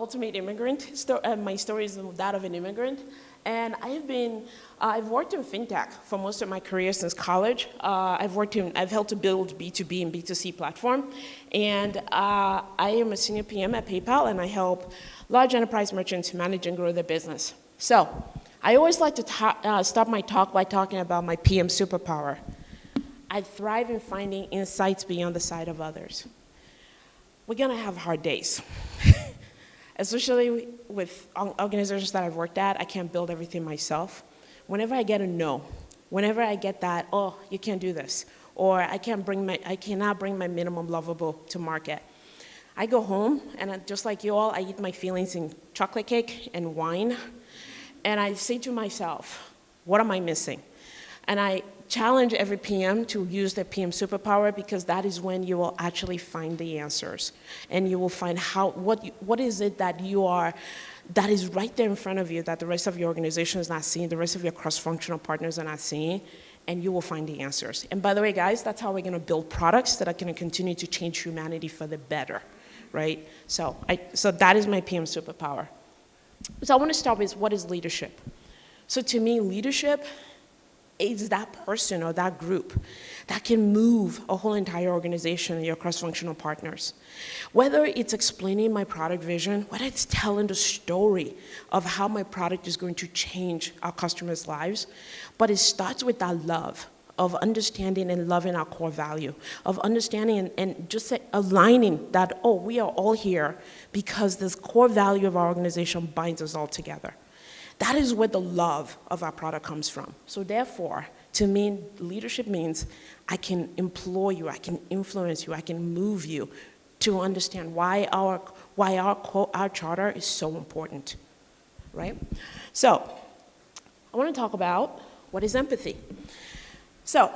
ultimate immigrant. My story is that of an immigrant. And I've worked in fintech for most of my career since college. I've helped to build B2B and B2C platform. And I am a senior PM at PayPal, and I help large enterprise merchants manage and grow their business. So I always like to start my talk by talking about my PM superpower. I thrive in finding insights beyond the sight of others. We're gonna have hard days. Especially with organizations that I've worked at, I can't build everything myself. Whenever I get a no, whenever I get that, oh, you can't do this, or I cannot bring my minimum lovable to market, I go home, and just like you all, I eat my feelings in chocolate cake and wine, and I say to myself, what am I missing? And I challenge every PM to use their PM superpower, because that is when you will actually find the answers. And you will find what is it that that is right there in front of you that the rest of your organization is not seeing, the rest of your cross-functional partners are not seeing, and you will find the answers. And by the way, guys, that's how we're gonna build products that are gonna continue to change humanity for the better, right? So that is my PM superpower. So I wanna start with, what is leadership? So to me, leadership is that person or that group that can move a whole entire organization and your cross-functional partners. Whether it's explaining my product vision, whether it's telling the story of how my product is going to change our customers' lives, but it starts with that love of understanding and loving our core value, of understanding and just aligning that, oh, we are all here because this core value of our organization binds us all together. That is where the love of our product comes from. So therefore, to me, leadership means I can employ you, I can influence you, I can move you to understand why our charter is so important, right? So I want to talk about what is empathy. So,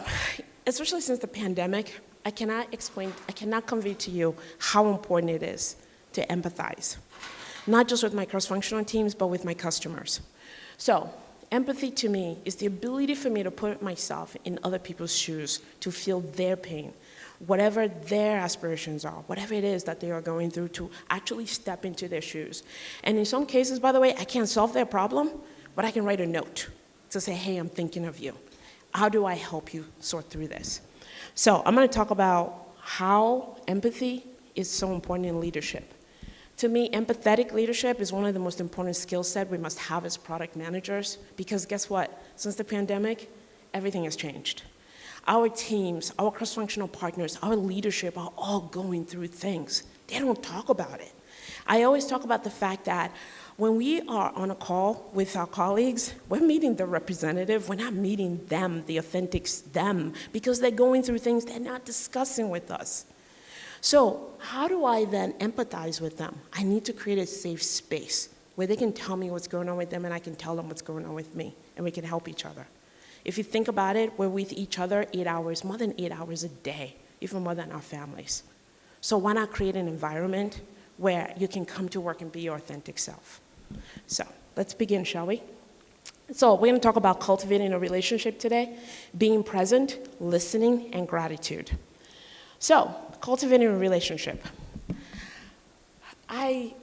especially since the pandemic, I cannot convey to you how important it is to empathize. Not just with my cross-functional teams, but with my customers. So, empathy to me is the ability for me to put myself in other people's shoes, to feel their pain, whatever their aspirations are, whatever it is that they are going through, to actually step into their shoes. And in some cases, by the way, I can't solve their problem, but I can write a note to say, hey, I'm thinking of you. How do I help you sort through this? So I'm gonna talk about how empathy is so important in leadership. To me, empathetic leadership is one of the most important skill sets we must have as product managers, because guess what? Since the pandemic, everything has changed. Our teams, our cross-functional partners, our leadership are all going through things. They don't talk about it. I always talk about the fact that when we are on a call with our colleagues, we're meeting the representative, we're not meeting them, the authentic them, because they're going through things they're not discussing with us. So how do I then empathize with them? I need to create a safe space where they can tell me what's going on with them and I can tell them what's going on with me, and we can help each other. If you think about it, we're with each other 8 hours, more than 8 hours a day, even more than our families. So why not create an environment where you can come to work and be your authentic self? So let's begin, shall we? So we're gonna talk about cultivating a relationship today, being present, listening, and gratitude. So, cultivating a relationship. I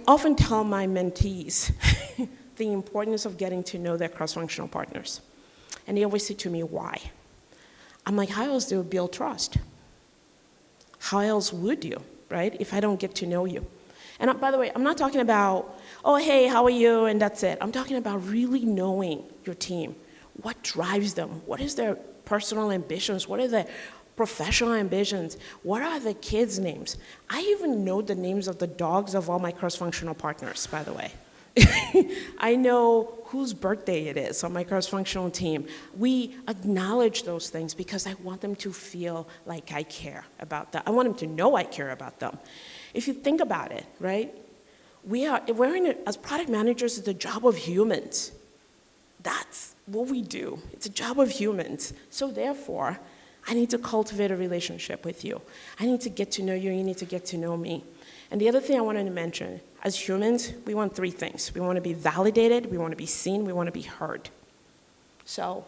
often tell my mentees the importance of getting to know their cross-functional partners. And they always say to me, why? I'm like, how else do you build trust? How else would you, right, if I don't get to know you? And by the way, I'm not talking about, oh, hey, how are you, and that's it. I'm talking about really knowing your team. What drives them? What is their personal ambitions? What are their professional ambitions? What are the kids' names? I even know the names of the dogs of all my cross-functional partners, by the way. I know whose birthday it is on my cross-functional team. We acknowledge those things because I want them to feel like I care about them. I want them to know I care about them. If you think about it, right? As product managers, it's the job of humans. That's what we do. It's a job of humans. So therefore, I need to cultivate a relationship with you. I need to get to know you, you need to get to know me. And the other thing I wanted to mention, as humans, we want 3 things. We want to be validated, we want to be seen, we want to be heard. So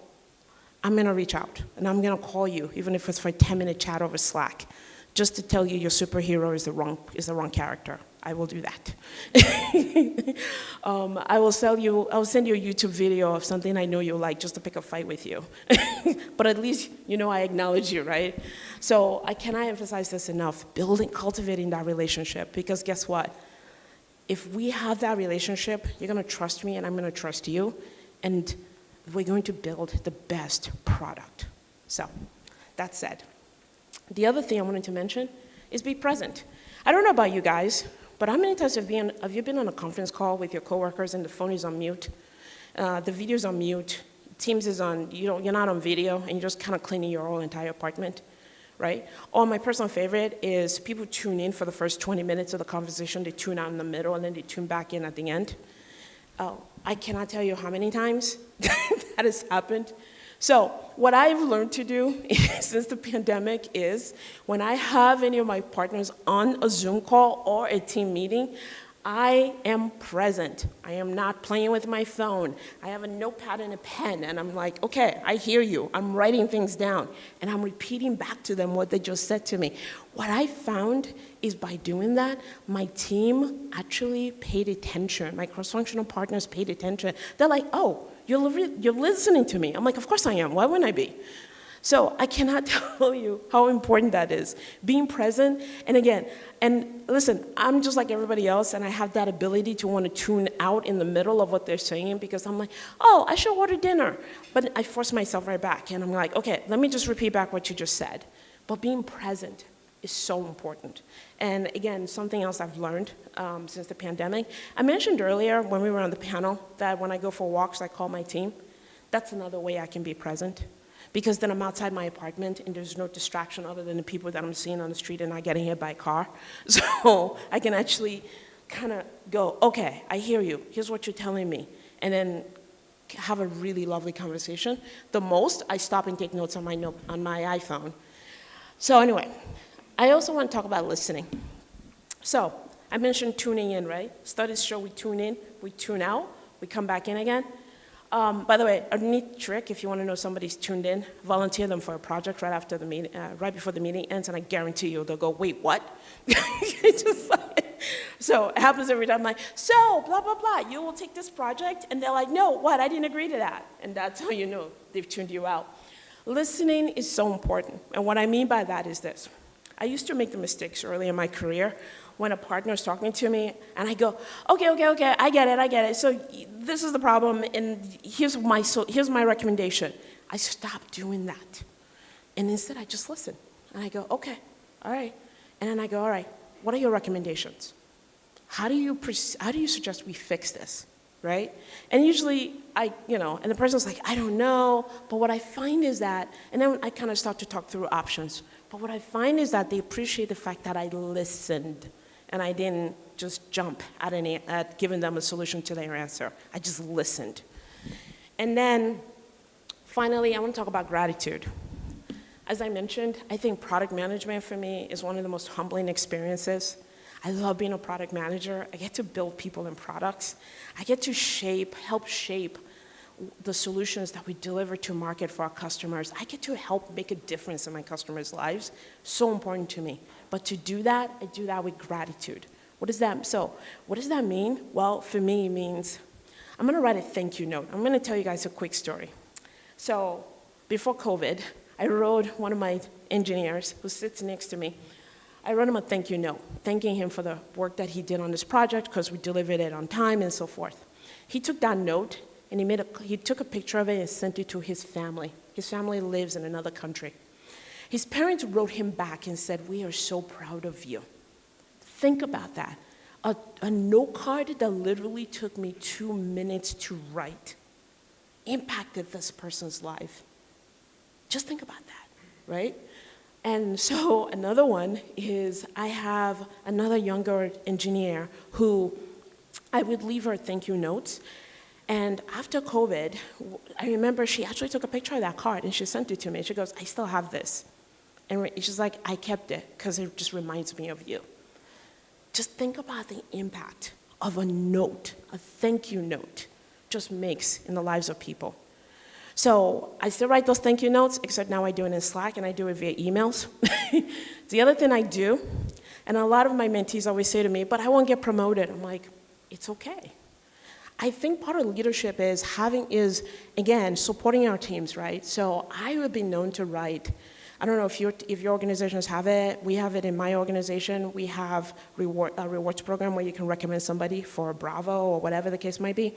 I'm gonna reach out, and I'm gonna call you, even if it's for a 10-minute chat over Slack, just to tell you your superhero is the wrong character. I will do that. I will send you a YouTube video of something I know you like just to pick a fight with you. But at least you know I acknowledge you, right? So I cannot emphasize this enough, cultivating that relationship, because guess what? If we have that relationship, you're gonna trust me and I'm gonna trust you, and we're going to build the best product. So, that said, the other thing I wanted to mention is be present. I don't know about you guys, but how many times have you been on a conference call with your coworkers and the phone is on mute, the video's on mute, Teams is on, you're not on video, and you're just kind of cleaning your whole entire apartment, right? Or my personal favorite is people tune in for the first 20 minutes of the conversation, they tune out in the middle, and then they tune back in at the end. Oh, I cannot tell you how many times that has happened. So what I've learned to do since the pandemic is when I have any of my partners on a Zoom call or a team meeting, I am present. I am not playing with my phone. I have a notepad and a pen, and I'm like, okay, I hear you. I'm writing things down, and I'm repeating back to them what they just said to me. What I found is by doing that, my team actually paid attention. My cross-functional partners paid attention. They're like, oh, you're listening to me. I'm like, of course I am. Why wouldn't I be? So I cannot tell you how important that is. Being present, and again, and listen, I'm just like everybody else, and I have that ability to want to tune out in the middle of what they're saying, because I'm like, oh, I should order dinner. But I force myself right back, and I'm like, okay, let me just repeat back what you just said. But being present is so important. And again, something else I've learned since the pandemic. I mentioned earlier when we were on the panel that when I go for walks, I call my team. That's another way I can be present. Because then I'm outside my apartment and there's no distraction other than the people that I'm seeing on the street and not getting hit by a car. So I can actually kind of go, okay, I hear you. Here's what you're telling me. And then have a really lovely conversation. The most, I stop and take notes on my iPhone. So anyway, I also want to talk about listening. So I mentioned tuning in, right? Studies show we tune in, we tune out, we come back in again. By the way, a neat trick, if you want to know somebody's tuned in, volunteer them for a project right after the meeting, right before the meeting ends, and I guarantee you they'll go, wait, what? Just like, so it happens every time. I'm like, so blah blah blah, you will take this project, and they're like, no, what? I didn't agree to that, and that's how you know they've tuned you out. Listening is so important, and what I mean by that is this: I used to make the mistakes early in my career when a partner is talking to me, and I go, okay, I get it. So this is the problem, and here's my recommendation. I stop doing that. And instead, I just listen. And I go, okay, all right. And then I go, all right, what are your recommendations? How do you suggest we fix this, right? And usually, and the person's like, I don't know. But what I find is that, and then I kind of start to talk through options. But what I find is that they appreciate the fact that I listened. And I didn't just jump at giving them a solution to their answer. I just listened. And then, finally, I want to talk about gratitude. As I mentioned, I think product management for me is one of the most humbling experiences. I love being a product manager. I get to build people and products. I get to help shape the solutions that we deliver to market for our customers. I get to help make a difference in my customers' lives. So important to me. But to do that, I do that with gratitude. What does that mean? Well, for me, it means I'm going to write a thank you note. I'm going to tell you guys a quick story. So before COVID, I wrote one of my engineers who sits next to me. I wrote him a thank you note, thanking him for the work that he did on this project because we delivered it on time and so forth. He took that note and he took a picture of it and sent it to his family. His family lives in another country. His parents wrote him back and said, we are so proud of you. Think about that. A note card that literally took me 2 minutes to write impacted this person's life. Just think about that, right? And so another one is I have another younger engineer who I would leave her thank you notes. And after COVID, I remember she actually took a picture of that card and she sent it to me. She goes, I still have this. And she's like, I kept it because it just reminds me of you. Just think about the impact of a note, a thank you note, just makes in the lives of people. So I still write those thank you notes, except now I do it in Slack and I do it via emails. The other thing I do, And a lot of my mentees always say to me, but I won't get promoted. I'm like, it's okay. I think part of leadership is again, supporting our teams, right? So I have been known to write, I don't know if your organizations have it. We have it in my organization. We have a rewards program where you can recommend somebody for a Bravo or whatever the case might be.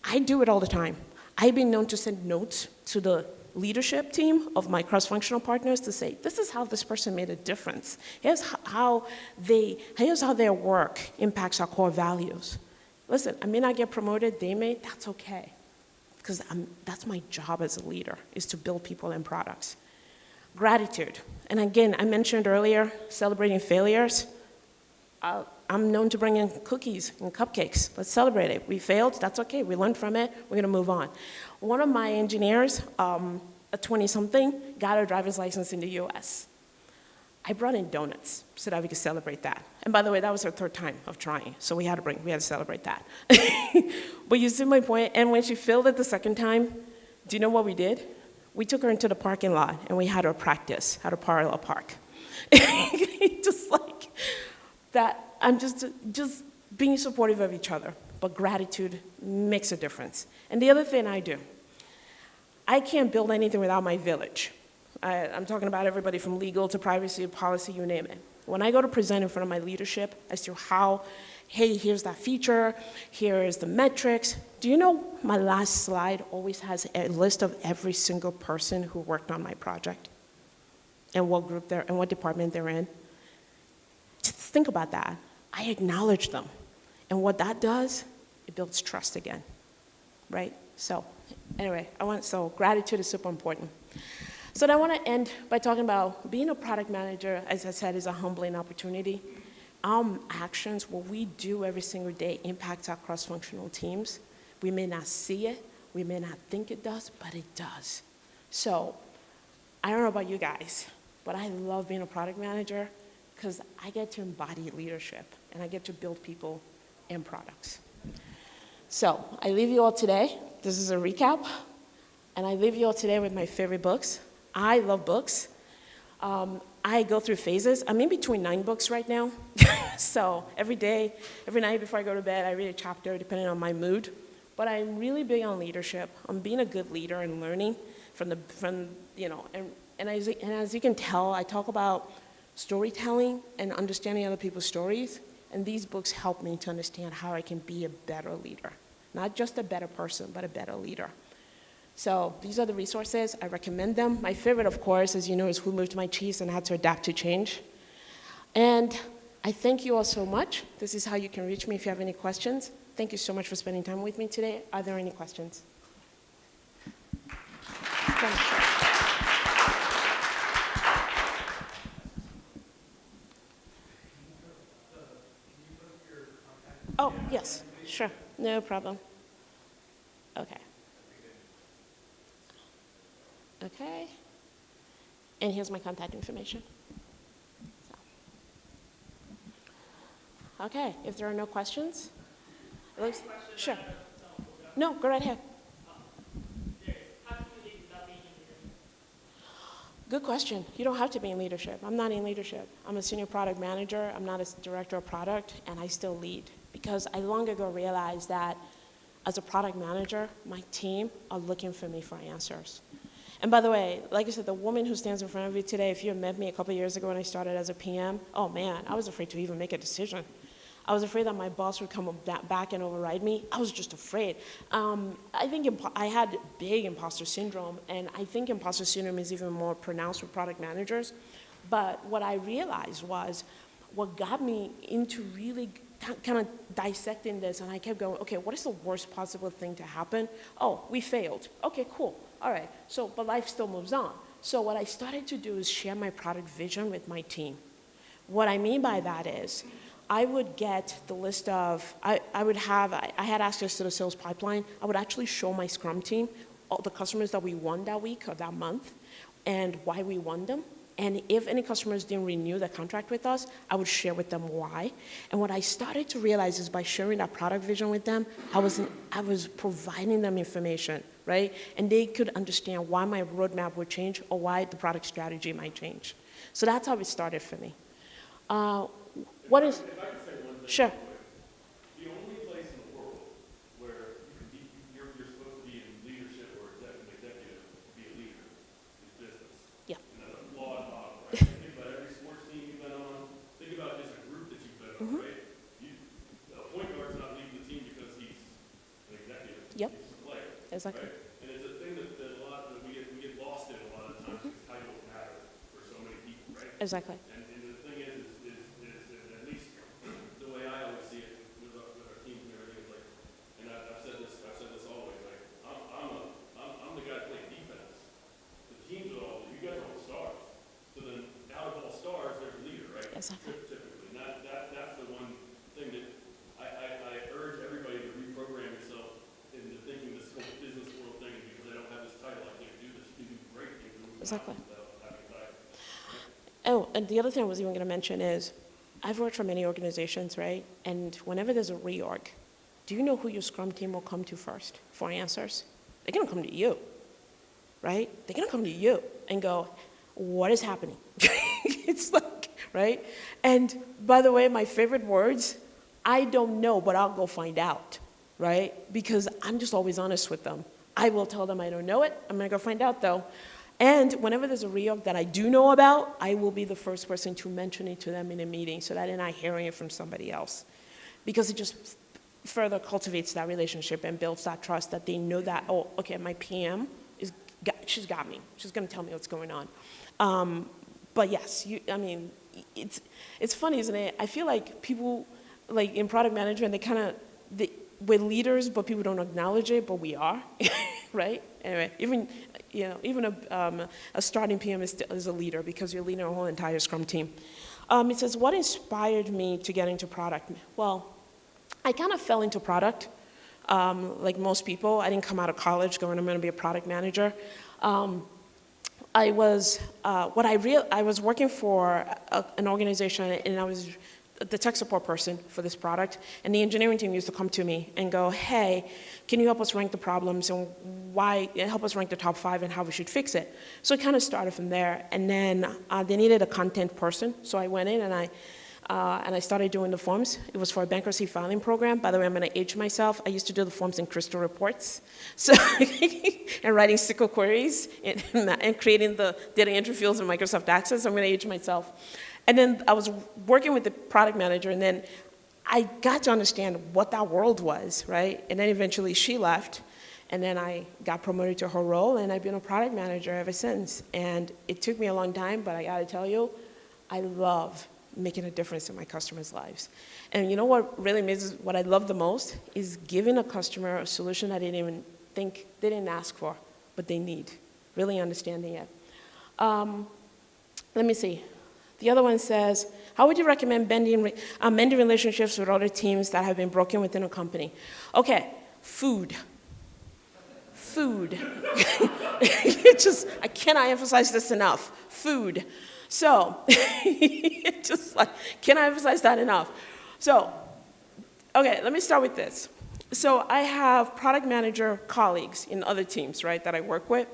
I do it all the time. I've been known to send notes to the leadership team of my cross-functional partners to say, this is how this person made a difference. Here's how their work impacts our core values. Listen, I may not get promoted, they may, that's okay. Because that's my job as a leader, is to build people and products. Gratitude. And again, I mentioned earlier, celebrating failures. I'm known to bring in cookies and cupcakes. Let's celebrate it. We failed, that's okay. We learned from it, we're gonna move on. One of my engineers, a 20-something, got a driver's license in the US. I brought in donuts so that we could celebrate that. And by the way, that was her third time of trying, so we had to celebrate that. But you see my point? And when she failed it the second time, do you know what we did? We took her into the parking lot and we had her practice how to parallel park. Just like that, I'm just being supportive of each other, but gratitude makes a difference. And the other thing I do, I can't build anything without my village. I'm talking about everybody from legal to privacy to policy, you name it. When I go to present in front of my leadership as to how, hey, here's that feature, here's the metrics. Do you know my last slide always has a list of every single person who worked on my project and what group they're and what department they're in? Just think about that. I acknowledge them. And what that does, it builds trust again, right? So anyway, so gratitude is super important. So I want to end by talking about being a product manager, as I said, is a humbling opportunity. Our actions, what we do every single day, impacts our cross-functional teams. We may not see it, we may not think it does, but it does. So I don't know about you guys, but I love being a product manager because I get to embody leadership and I get to build people and products. So I leave you all today. This is a recap. And I leave you all today with my favorite books. I love books. I go through phases. I'm in between 9 books right now. So every day, every night before I go to bed, I read a chapter depending on my mood. But I'm really big on leadership. I'm being a good leader and learning and as you can tell, I talk about storytelling and understanding other people's stories. And these books help me to understand how I can be a better leader. Not just a better person, but a better leader. So these are the resources. I recommend them. My favorite, of course, as you know, is Who Moved My Cheese and How to Adapt to Change. And I thank you all so much. This is how you can reach me if you have any questions. Thank you so much for spending time with me today. Are there any questions? Oh, yes, sure, no problem. Okay. Okay, and here's my contact information. So. Okay, if there are no questions. Sure. No, go right ahead. Good question. You don't have to be in leadership. I'm not in leadership. I'm a senior product manager. I'm not a director of product, and I still lead. Because I long ago realized that as a product manager, my team are looking for me for answers. And by the way, like I said, the woman who stands in front of you today, if you had met me a couple years ago when I started as a PM, oh man, I was afraid to even make a decision. I was afraid that my boss would come back and override me. I was just afraid. I think I had big imposter syndrome, and I think imposter syndrome is even more pronounced with product managers. But what I realized was what got me into really kind of dissecting this, and I kept going, okay, what is the worst possible thing to happen? Oh, we failed. Okay, cool. All right, so, but life still moves on. So what I started to do is share my product vision with my team. What I mean by that is, I would get the list of, I had access to the sales pipeline. I would actually show my Scrum team all the customers that we won that week or that month and why we won them. And if any customers didn't renew their contract with us, I would share with them why. And what I started to realize is by sharing that product vision with them, I was providing them information, right? And they could understand why my roadmap would change or why the product strategy might change. So that's how it started for me. what is, If I could say one thing. sure, The only place in the world where you're supposed to be in leadership or executive to be a leader is business. yeah, And that's a flawed model, right? Think about every sports team you've been on. Think about just a group that you've been on, right? A point guard's not leading the team because he's an executive. Yep. He's a player, exactly, right? And it's a thing that a lot that we get lost in a lot of times because titles matter for so many people, right? exactly, And the thing is at least the way I always see it with our teams and everything is like, and I've said this always, like, I'm the guy playing defense. The teams are all, you guys are all stars. So then out of all stars, there's a leader, right? exactly. Typically. And that's the one thing that I urge everybody to reprogram yourself into thinking this whole business world thing is because I don't have this title, I can't do this. You can do great things Exactly. without having a title. Oh, and the other thing I was even going to mention is, I've worked for many organizations, right? And whenever there's a reorg, do you know who your Scrum team will come to first for answers? They're going to come to you, right? They're going to come to you and go, what is happening? It's like, right? And by the way, my favorite words, I don't know, but I'll go find out, right? Because I'm just always honest with them. I will tell them I don't know it. I'm going to go find out, though. And whenever there's a reorg that I do know about, I will be the first person to mention it to them in a meeting so that they're not hearing it from somebody else. Because it just further cultivates that relationship and builds that trust that they know that, oh, okay, my PM, she's got me. She's going to tell me what's going on. But yes, it's funny, isn't it? I feel like people, like in product management, we're leaders, but people don't acknowledge it, but we are, right? Anyway, even a starting PM is a leader because you're leading a whole entire Scrum team. It says, what inspired me to get into product? Well, I kind of fell into product, like most people. I didn't come out of college going, I'm going to be a product manager. I was working for an organization, and I was the tech support person for this product, and the engineering team used to come to me and go, hey, can you help us rank the problems and help us rank the top 5 and how we should fix it? So it kind of started from there, and then they needed a content person, so I went in and I started doing the forms. It was for a bankruptcy filing program. By the way, I'm going to age myself. I used to do the forms in Crystal Reports, so and writing SQL queries and creating the data entry fields in Microsoft Access. I'm going to age myself. And then I was working with the product manager, and then I got to understand what that world was, right? And then eventually she left, and then I got promoted to her role, and I've been a product manager ever since. And it took me a long time, but I got to tell you, I love making a difference in my customers' lives. And you know what really amazes, what I love the most is giving a customer a solution that they didn't even think, they didn't ask for, but they need, really understanding it. Let me see. The other one says, how would you recommend mending relationships with other teams that have been broken within a company? Okay, food. Food. I cannot emphasize this enough. Food. So, can I emphasize that enough? So, okay, let me start with this. So I have product manager colleagues in other teams, right, that I work with.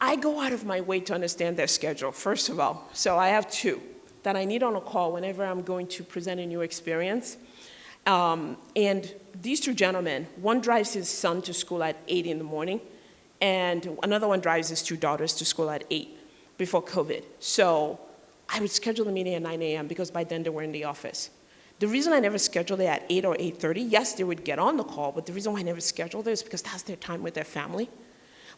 I go out of my way to understand their schedule, first of all. So I have 2 that I need on a call whenever I'm going to present a new experience. And these 2 gentlemen, one drives his son to school at 8 in the morning, and another one drives his 2 daughters to school at 8 before COVID. So I would schedule the meeting at 9 a.m. because by then they were in the office. The reason I never scheduled it at 8 or 8:30, yes, they would get on the call, but the reason why I never scheduled it is because that's their time with their family.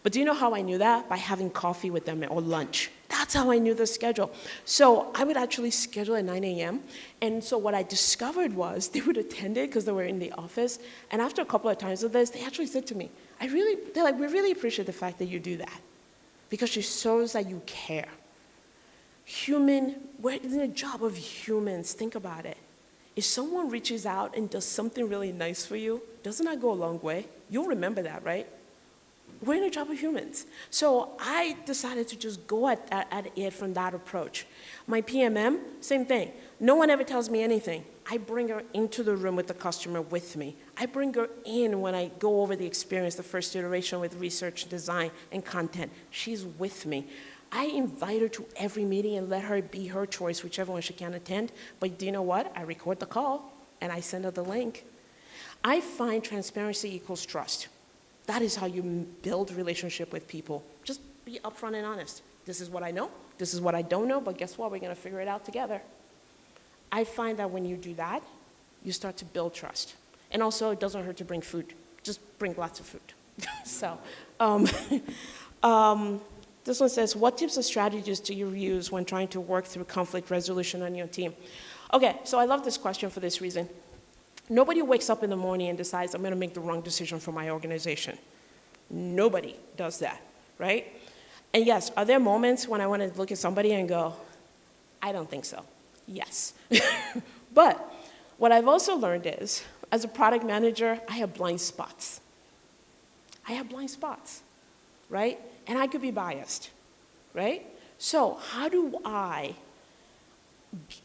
But do you know how I knew that? By having coffee with them or lunch. That's how I knew the schedule. So I would actually schedule at 9 a.m. And so what I discovered was they would attend it because they were in the office. And after a couple of times of this, they actually said to me, they're like, we really appreciate the fact that you do that because it shows that you care. Where is the job of humans? Think about it. If someone reaches out and does something really nice for you, doesn't that go a long way? You'll remember that, right? We're in a job of humans. So I decided to just go at it from that approach. My PMM, same thing. No one ever tells me anything. I bring her into the room with the customer with me. I bring her in when I go over the experience, the first iteration with research, design, and content. She's with me. I invite her to every meeting and let her be her choice, whichever one she can attend. But do you know what? I record the call and I send her the link. I find transparency equals trust. That is how you build relationship with people. Just be upfront and honest. This is what I know. This is what I don't know, but guess what? We're going to figure it out together. I find that when you do that, you start to build trust. And also, it doesn't hurt to bring food. Just bring lots of food. So, this one says, what tips or strategies do you use when trying to work through conflict resolution on your team? Okay, so I love this question for this reason. Nobody wakes up in the morning and decides, I'm going to make the wrong decision for my organization. Nobody does that, right? And yes, are there moments when I want to look at somebody and go, I don't think so? Yes. But what I've also learned is, as a product manager, I have blind spots. I have blind spots, right? And I could be biased, right? So how do I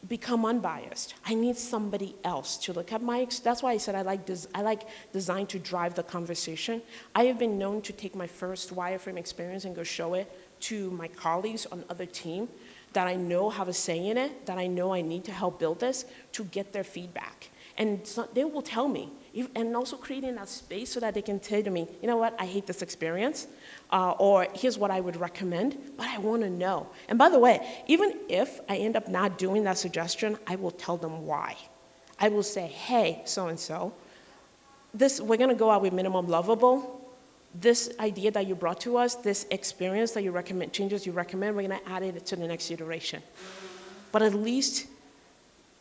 become unbiased? I need somebody else to look at that's why I said I like design to drive the conversation. I have been known to take my first wireframe experience and go show it to my colleagues on other team that I know have a say in it, that I know I need to help build this, to get their feedback. And so they will tell me, and also creating that space so that they can tell me, you know what, I hate this experience, or here's what I would recommend, but I want to know. And by the way, even if I end up not doing that suggestion, I will tell them why. I will say, hey, so-and-so, we're going to go out with minimum lovable. This idea that you brought to us, this experience that you recommend, changes you recommend, we're going to add it to the next iteration. But at least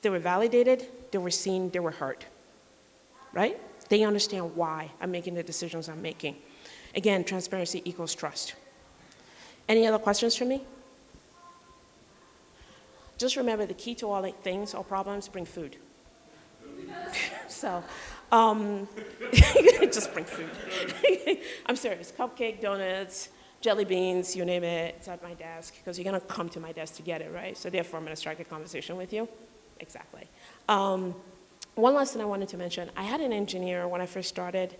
they were validated, they were seen, they were heard, right? They understand why I'm making the decisions I'm making. Again, transparency equals trust. Any other questions for me? Just remember the key to all things, all problems, bring food. So, just bring food. I'm serious, cupcake, donuts, jelly beans, you name it, it's at my desk, because you're gonna come to my desk to get it, right? So therefore, I'm gonna strike a conversation with you. Exactly. One last thing I wanted to mention, I had an engineer when I first started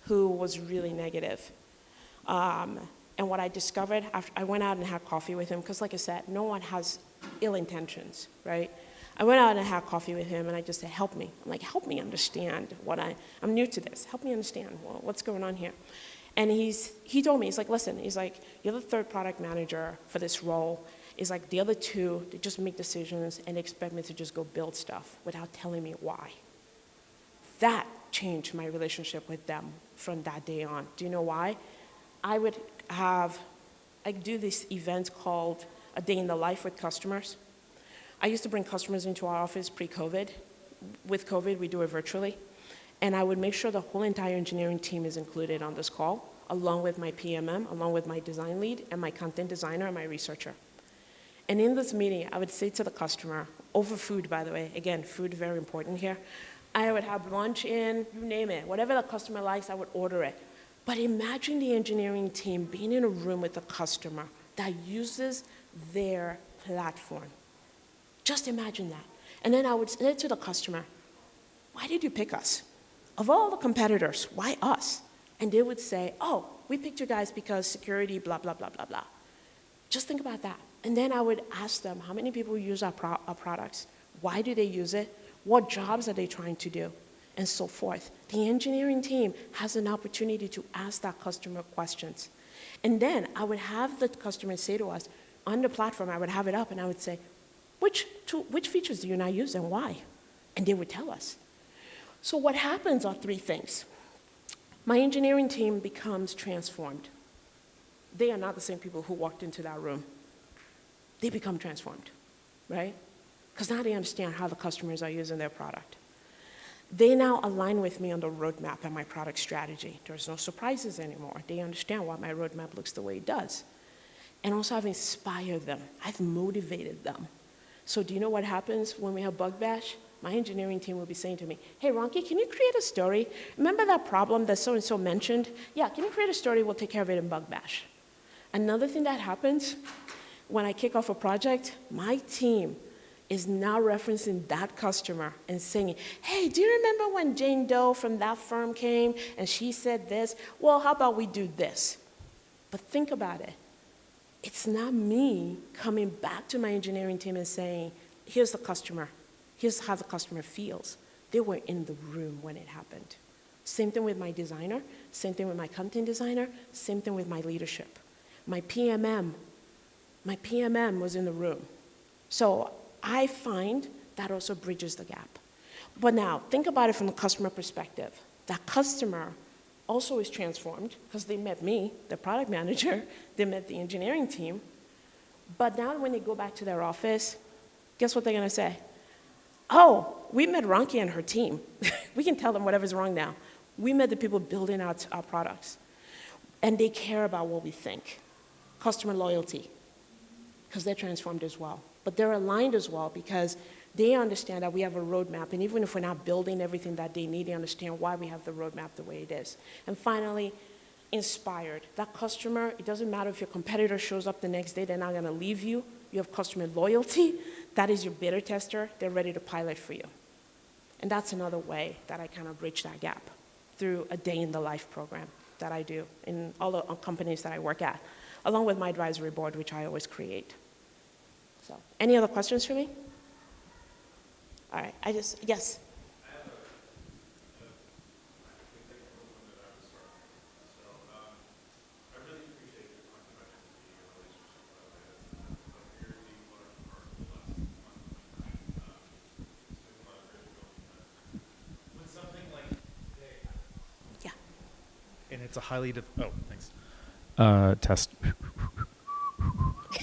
who was really negative. And what I discovered, after I went out and had coffee with him, because like I said, no one has ill intentions, right? I went out and had coffee with him and I just said, help me. I'm like, help me understand I'm new to this. Help me understand what's going on here. And he told me, he's like, listen, he's like, you're the third product manager for this role. He's like, the other two, they just make decisions and they expect me to just go build stuff without telling me why. That changed my relationship with them from that day on. Do you know why? I do this event called A Day in the Life with Customers. I used to bring customers into our office pre-COVID. With COVID, we do it virtually. And I would make sure the whole entire engineering team is included on this call, along with my PMM, along with my design lead, and my content designer, and my researcher. And in this meeting, I would say to the customer, over food, by the way, again, food very important here, I would have lunch in, you name it, whatever the customer likes, I would order it. But imagine the engineering team being in a room with a customer that uses their platform. Just imagine that. And then I would say to the customer, why did you pick us? Of all the competitors, why us? And they would say, oh, we picked you guys because security, blah, blah, blah, blah, blah. Just think about that. And then I would ask them, how many people use our products? Why do they use it? What jobs are they trying to do? And so forth. The engineering team has an opportunity to ask that customer questions. And then I would have the customer say to us, on the platform, I would have it up and I would say, which features do you now use and why? And they would tell us. So what happens are three things. My engineering team becomes transformed. They are not the same people who walked into that room. They become transformed, right? Because now they understand how the customers are using their product. They now align with me on the roadmap and my product strategy. There's no surprises anymore. They understand why my roadmap looks the way it does. And also I've inspired them. I've motivated them. So do you know what happens when we have Bug Bash? My engineering team will be saying to me, hey, Ronki, can you create a story? Remember that problem that so-and-so mentioned? Yeah, can you create a story? We'll take care of it in Bug Bash. Another thing that happens when I kick off a project, my team is now referencing that customer and saying, hey, do you remember when Jane Doe from that firm came and she said this? Well, how about we do this? But think about it. It's not me coming back to my engineering team and saying, here's the customer, here's how the customer feels. They were in the room when it happened. Same thing with my designer, same thing with my content designer, same thing with my leadership. My PMM was in the room. So I find that also bridges the gap. But now, think about it from the customer perspective. That customer also is transformed because they met me, the product manager, they met the engineering team. But now when they go back to their office, guess what they're gonna say? Oh, we met Ronki and her team. We can tell them whatever's wrong now. We met the people building our products. And they care about what we think. Customer loyalty, because they're transformed as well. But they're aligned as well because they understand that we have a roadmap, and even if we're not building everything that they need, they understand why we have the roadmap the way it is. And finally, inspired. That customer, it doesn't matter if your competitor shows up the next day, they're not gonna leave you. You have customer loyalty. That is your beta tester. They're ready to pilot for you. And that's another way that I kind of bridge that gap through a day in the life program that I do in all the companies that I work at, along with my advisory board, which I always create. So, any other questions for me? All right, yes. Yeah. And it's a highly, thanks. Test.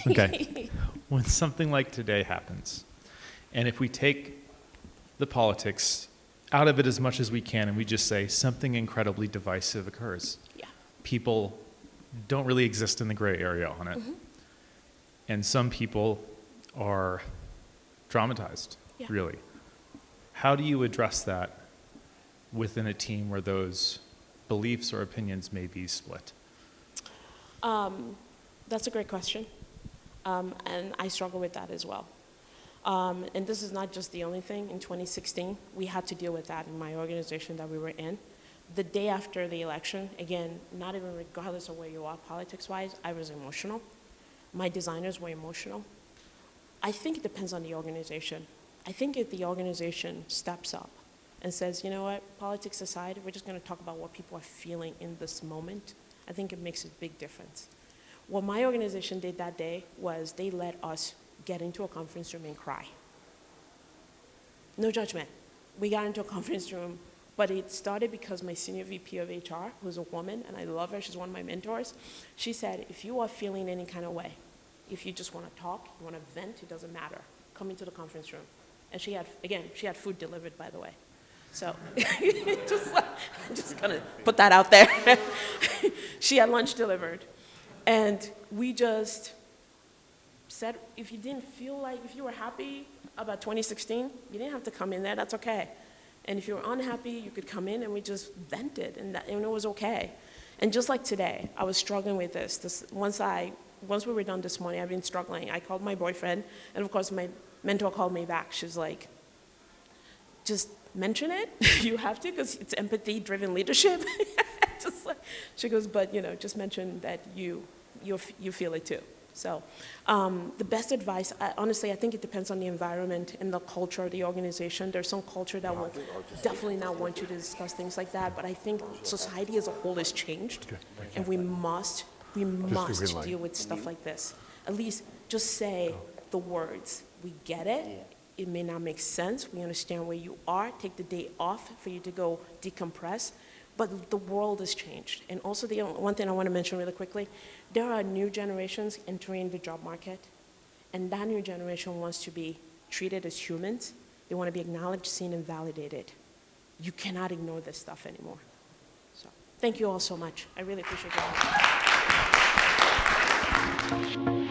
Okay. When something like today happens, and if we take the politics out of it as much as we can, and we just say something incredibly divisive occurs. Yeah. People don't really exist in the gray area on it. Mm-hmm. And some people are traumatized, really. How do you address that within a team where those beliefs or opinions may be split? That's a great question. And I struggle with that as well. And this is not just the only thing. In 2016, we had to deal with that in my organization that we were in. The day after the election, again, not even regardless of where you are politics-wise, I was emotional. My designers were emotional. I think it depends on the organization. I think if the organization steps up and says, you know what, politics aside, we're just going to talk about what people are feeling in this moment, I think it makes a big difference. What my organization did that day was they let us get into a conference room and cry. No judgment. We got into a conference room, but it started because my senior VP of HR, who's a woman, and I love her, she's one of my mentors, she said, if you are feeling any kind of way, if you just want to talk, you want to vent, it doesn't matter, come into the conference room. And she had food delivered, by the way. So, just gonna put that out there. She had lunch delivered. And we just said, if you didn't feel like, if you were happy about 2016, you didn't have to come in there, that's okay. And if you were unhappy, you could come in and we just vented, and it was okay. And just like today, I was struggling with this. Once we were done this morning, I've been struggling. I called my boyfriend, and of course my mentor called me back. She's like, just mention it, you have to, because it's empathy-driven leadership. She goes, but just mention that you feel it too. So the best advice, honestly, I think it depends on the environment and the culture of the organization. There's some culture that will definitely not want you to discuss things like that, but I think society as a whole has changed, and we must deal with stuff like this. At least just say the words. We get it. It may not make sense. We understand where you are. Take the day off for you to go decompress. But the world has changed. And also the one thing I want to mention really quickly, there are new generations entering the job market, and that new generation wants to be treated as humans. They want to be acknowledged, seen, and validated. You cannot ignore this stuff anymore. So thank you all so much. I really appreciate your help.